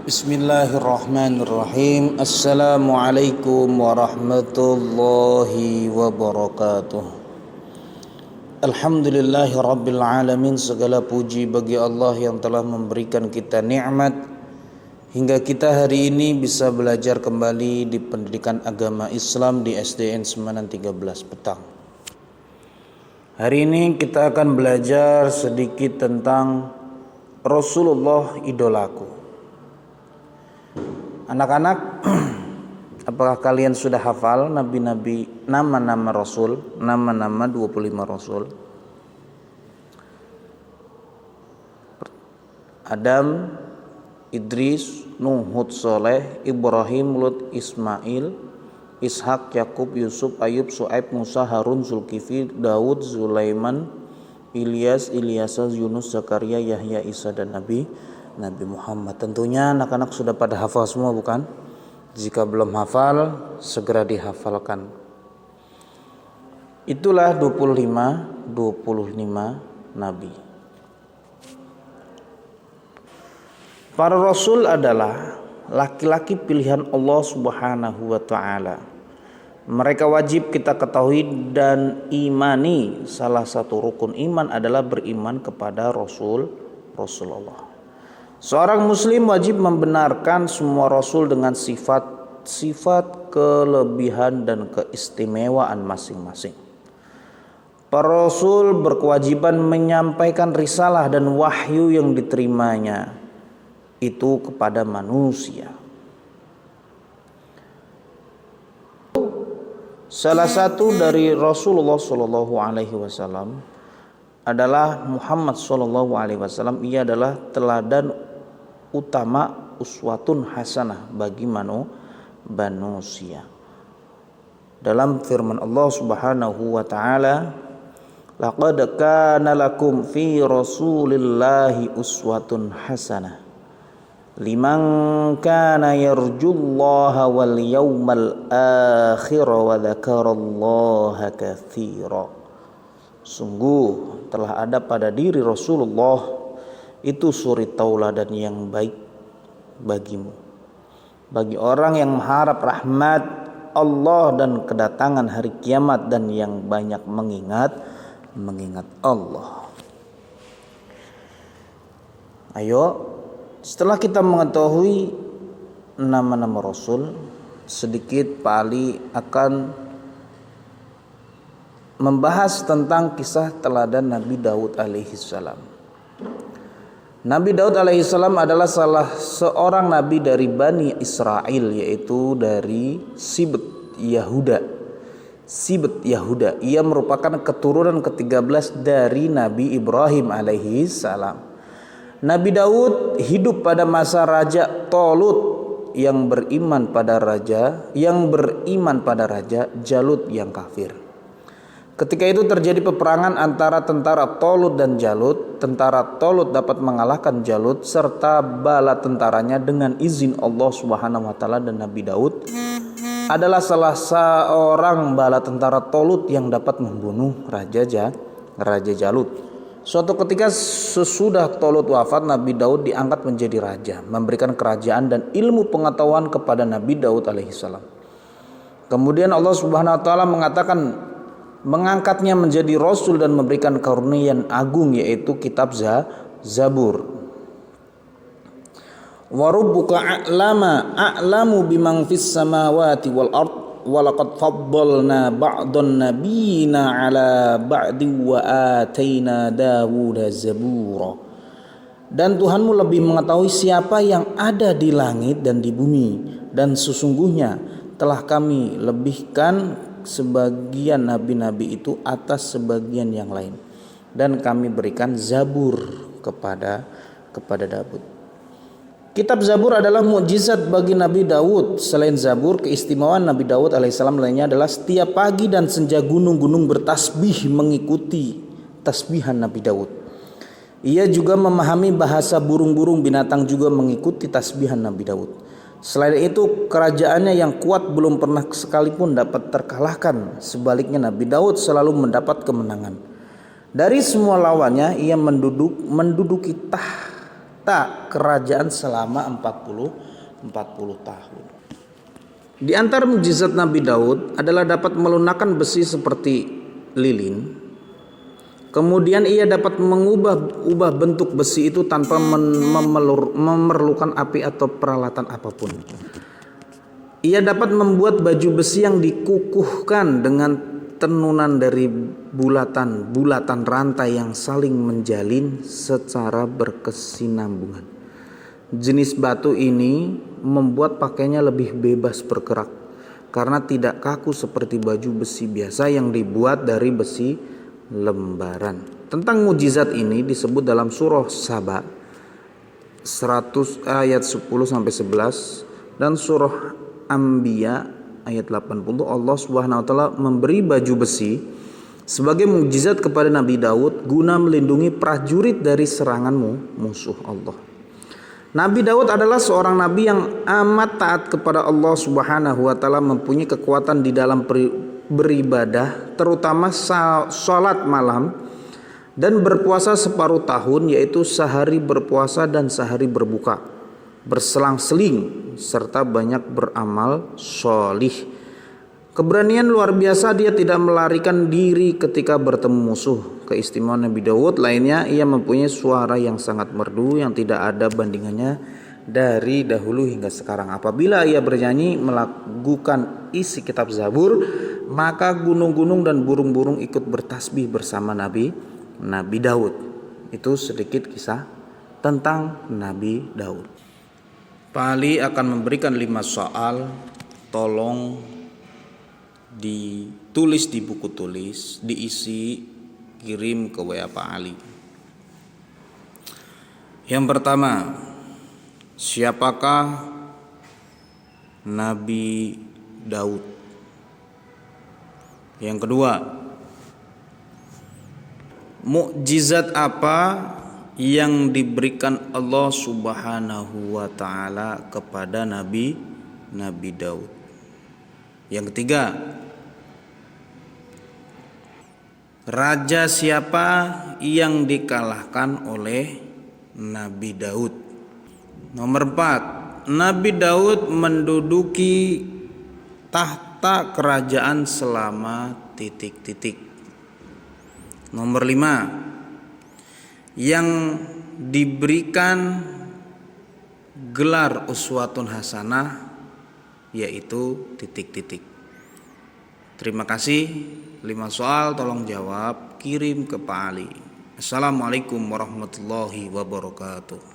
Bismillahirrahmanirrahim. Assalamualaikum warahmatullahi wabarakatuh. Alhamdulillahi rabbil alamin. Segala puji bagi Allah yang telah memberikan kita nikmat hingga kita hari ini bisa belajar kembali di pendidikan agama Islam di SDN Semanan 13 petang. Hari ini kita akan belajar sedikit tentang Rasulullah idolaku. Anak-anak, apakah kalian sudah hafal nabi-nabi, nama-nama Rasul, nama-nama 25 Rasul? Adam, Idris, Nuh, Hud, Soleh, Ibrahim, Lut, Ismail, Ishak, Yakub, Yusuf, Ayub, Su'aib, Musa, Harun, Zulkifli, Daud, Zulaiman, Ilyas, Ilyasa, Yunus, Zakaria, Yahya, Isa, dan Nabi Muhammad. Tentunya anak-anak sudah pada hafal semua, bukan? Jika belum hafal, segera dihafalkan. Itulah 25 nabi. Para rasul adalah laki-laki pilihan Allah Subhanahu wa taala. Mereka wajib kita ketahui dan imani. Salah satu rukun iman adalah beriman kepada Rasulullah. Seorang muslim wajib membenarkan semua rasul dengan sifat kelebihan dan keistimewaan masing-masing. Para rasul berkewajiban menyampaikan risalah dan wahyu yang diterimanya itu kepada manusia. Salah satu dari Rasulullah Shallallahu Alaihi Wasallam adalah Muhammad Shallallahu Alaihi Wasallam. Ia adalah teladan utama, uswatun hasanah bagi manusia. Dalam firman Allah Subhanahu wa taala, laqad kana lakum fi rasulillahi uswatun hasanah liman kana yarjullaha wal yawmal akhir wa dzakarallaha katsira. Sungguh telah ada pada diri Rasulullah itu suri tauladan yang baik bagimu, bagi orang yang mengharap rahmat Allah dan kedatangan hari kiamat dan yang banyak mengingat Allah. Ayo, setelah kita mengetahui nama-nama Rasul, sedikit Pak Ali akan membahas tentang kisah teladan Nabi Daud alaihissalam. Nabi Daud alaihissalam adalah salah seorang nabi dari Bani Israel, yaitu dari Sibt Yahuda. Ia merupakan keturunan ke-13 dari Nabi Ibrahim alaihissalam. Nabi Daud hidup pada masa Raja Tolut yang beriman pada raja Jalut yang kafir. Ketika itu terjadi peperangan antara tentara Tolut dan Jalut. Tentara Tolut dapat mengalahkan Jalut serta bala tentaranya dengan izin Allah Subhanahu wa taala, dan Nabi Daud adalah salah seorang bala tentara Tolut yang dapat membunuh Raja Jalut. Suatu ketika sesudah Tolut wafat, Nabi Daud diangkat menjadi raja, memberikan kerajaan dan ilmu pengetahuan kepada Nabi Daud alaihissalam. Kemudian Allah Subhanahu wa taala mengangkatnya menjadi rasul dan memberikan karunia yang agung, yaitu kitab Zabur. Wa rabbuka a'lamu biman fis samawati wal ard wa laqad faddalna ba'dhan nabiyina 'ala ba'di wa ataina Dawuda zabura. Dan Tuhanmu lebih mengetahui siapa yang ada di langit dan di bumi, dan sesungguhnya telah kami lebihkan sebagian nabi-nabi itu atas sebagian yang lain, dan kami berikan Zabur kepada Daud. Kitab Zabur adalah mukjizat bagi Nabi Daud. Selain Zabur, keistimewaan Nabi Daud alaihissalam lainnya adalah setiap pagi dan senja gunung-gunung bertasbih mengikuti tasbihan Nabi Daud. Ia juga memahami bahasa burung-burung, binatang juga mengikuti tasbihan Nabi Daud. Selain itu, kerajaannya yang kuat belum pernah sekalipun dapat terkalahkan. Sebaliknya, Nabi Daud selalu mendapat kemenangan. Dari semua lawannya, ia menduduki tahta kerajaan selama 40 tahun. Di antara mukjizat Nabi Daud adalah dapat melunakkan besi seperti lilin. Kemudian ia dapat mengubah bentuk besi itu tanpa memerlukan api atau peralatan apapun. Ia dapat membuat baju besi yang dikukuhkan dengan tenunan dari bulatan rantai yang saling menjalin secara berkesinambungan. Jenis batu ini membuat pakainya lebih bebas bergerak karena tidak kaku seperti baju besi biasa yang dibuat dari besi lembaran. Tentang mukjizat ini disebut dalam surah Saba 100 ayat 10 sampai 11 dan surah Anbiya ayat 80. Allah Subhanahu wa taala memberi baju besi sebagai mukjizat kepada Nabi Daud guna melindungi prajurit dari serangan musuh Allah. Nabi Daud adalah seorang nabi yang amat taat kepada Allah Subhanahu wa taala, mempunyai kekuatan di dalam beribadah, terutama salat malam dan berpuasa separuh tahun, yaitu sehari berpuasa dan sehari berbuka, berselang-seling serta banyak beramal sholih. Keberanian luar biasa, dia tidak melarikan diri ketika bertemu musuh. Keistimewaan Nabi Daud lainnya, ia mempunyai suara yang sangat merdu yang tidak ada bandingannya dari dahulu hingga sekarang. Apabila ia bernyanyi melakukan isi kitab Zabur, maka gunung-gunung dan burung-burung ikut bertasbih bersama Nabi Daud. Itu sedikit kisah tentang Nabi Daud. Pak Ali akan memberikan 5 soal, tolong ditulis di buku tulis, diisi, kirim ke WA Pak Ali. Yang pertama, siapakah Nabi Daud? Yang kedua, mukjizat apa yang diberikan Allah Subhanahu wa taala kepada Nabi Daud? Yang ketiga, raja siapa yang dikalahkan oleh Nabi Daud? Nomor 4, Nabi Daud menduduki tahta kerajaan selama ... Nomor 5, yang diberikan gelar uswatun hasanah yaitu ... Terima kasih. 5 soal tolong jawab, kirim ke Pak Ali. Assalamualaikum warahmatullahi wabarakatuh.